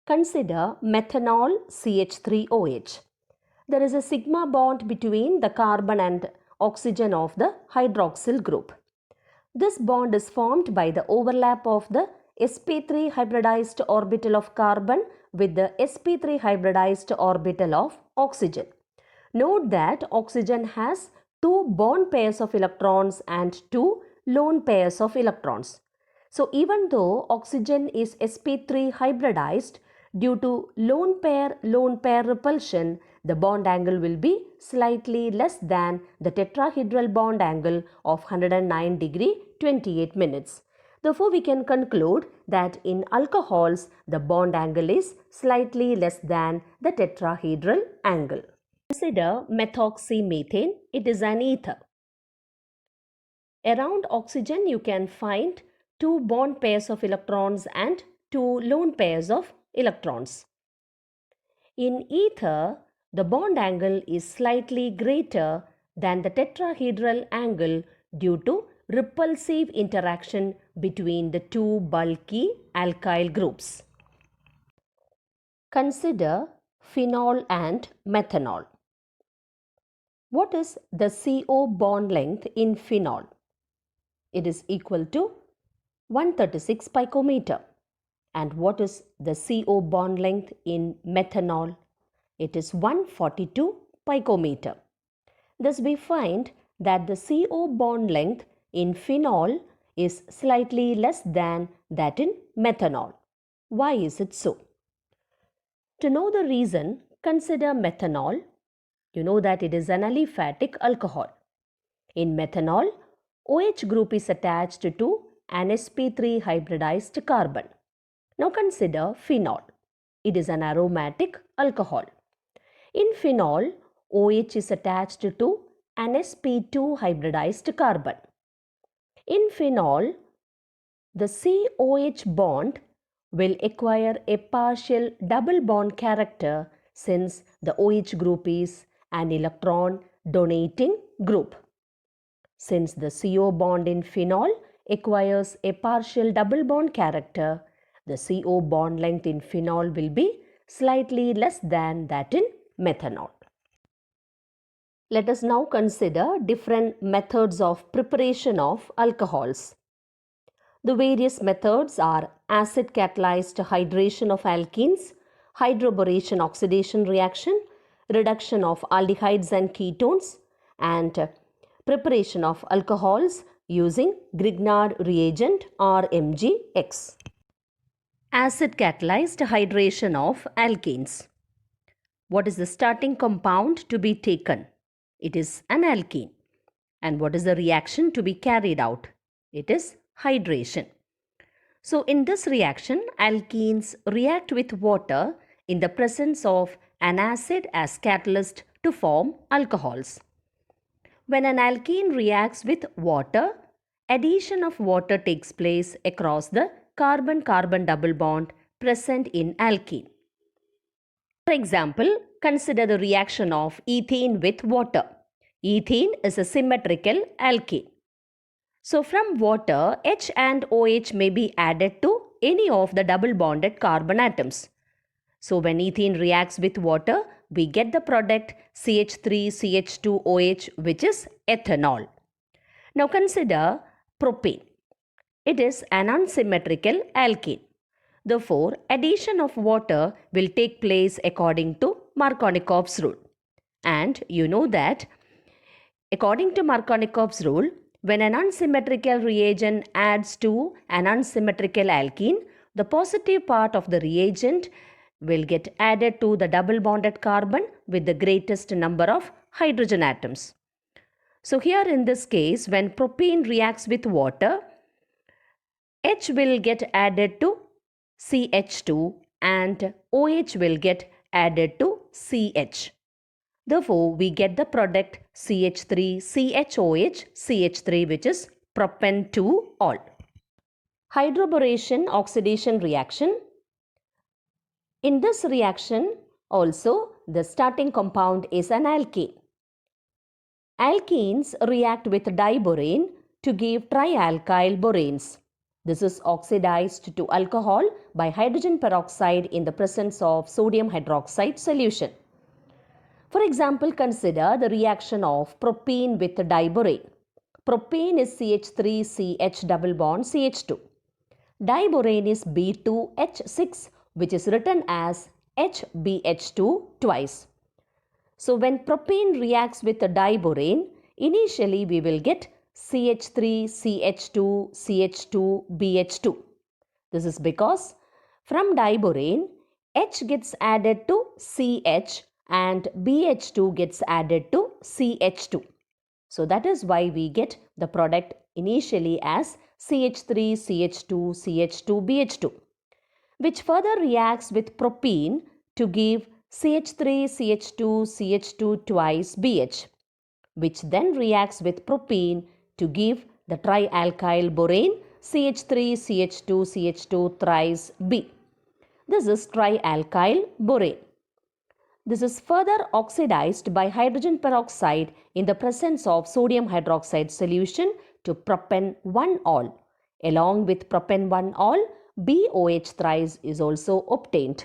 Consider methanol CH3OH. There is a sigma bond between the carbon and oxygen of the hydroxyl group. This bond is formed by the overlap of the sp3 hybridized orbital of carbon with the sp3 hybridized orbital of oxygen. Note that oxygen has two bond pairs of electrons and two lone pairs of electrons. So even though oxygen is sp3 hybridized, due to lone pair repulsion, the bond angle will be slightly less than the tetrahedral bond angle of 109 degree 28 minutes. Therefore, we can conclude that in alcohols, the bond angle is slightly less than the tetrahedral angle. Consider methoxymethane. It is an ether. Around oxygen, you can find two bond pairs of electrons and two lone pairs of electrons. In ether, the bond angle is slightly greater than the tetrahedral angle due to repulsive interaction between the two bulky alkyl groups. Consider phenol and methanol. What is the CO bond length in phenol? It is equal to 136 picometer. And what is the CO bond length in methanol? It is 142 picometer. Thus we find that the CO bond length in phenol is slightly less than that in methanol. Why is it so? To know the reason, consider methanol. You know that it is an aliphatic alcohol. In methanol, OH group is attached to an sp3 hybridized carbon. Now consider phenol. It is an aromatic alcohol. In phenol, OH is attached to an sp2 hybridized carbon. In phenol, the COH bond will acquire a partial double bond character since the OH group is an electron donating group. Since the CO bond in phenol acquires a partial double bond character, the CO bond length in phenol will be slightly less than that in methanol. Let us now consider different methods of preparation of alcohols. The various methods are acid catalyzed hydration of alkenes, hydroboration oxidation reaction, reduction of aldehydes and ketones, and preparation of alcohols using Grignard reagent RMGX. Acid catalyzed hydration of alkenes. What is the starting compound to be taken? It is an alkene. And what is the reaction to be carried out? It is hydration. So in this reaction, alkenes react with water in the presence of an acid as catalyst to form alcohols. When an alkene reacts with water, addition of water takes place across the carbon-carbon double bond present in alkene. For example, consider the reaction of ethene with water. Ethene is a symmetrical alkene. So from water, H and OH may be added to any of the double bonded carbon atoms. So when ethene reacts with water, we get the product CH3CH2OH, which is ethanol. Now consider propane. It is an unsymmetrical alkene. Therefore, addition of water will take place according to Markovnikov's rule. And you know that according to Markovnikov's rule, when an unsymmetrical reagent adds to an unsymmetrical alkene, the positive part of the reagent will get added to the double bonded carbon with the greatest number of hydrogen atoms. So here in this case, when propane reacts with water, H will get added to CH2 and OH will get added to CH. Therefore, we get the product CH3CHOH CH3, which is propan-2-ol. Hydroboration oxidation reaction. In this reaction also the starting compound is an alkene. Alkenes react with diborane to give trialkyl boranes. This is oxidized to alcohol by hydrogen peroxide in the presence of sodium hydroxide solution. For example, consider the reaction of propene with diborane. Propane is CH3CH double bond CH2. Diborane is B2H6, which is written as HBH2 twice. So when propane reacts with the diborane, initially we will get CH3CH2 CH2BH2. This is because from diborane, H gets added to CH and BH2 gets added to CH2. So that is why we get the product initially as CH3CH2 CH2BH2, which further reacts with propene to give CH3CH2 CH2 twice BH, which then reacts with propene to give the trialkyl borane CH3CH2 CH2 thrice B. This is trialkyl borane. This is further oxidized by hydrogen peroxide in the presence of sodium hydroxide solution to propan-1-ol. Along with propan-1-ol, BOH thrice is also obtained.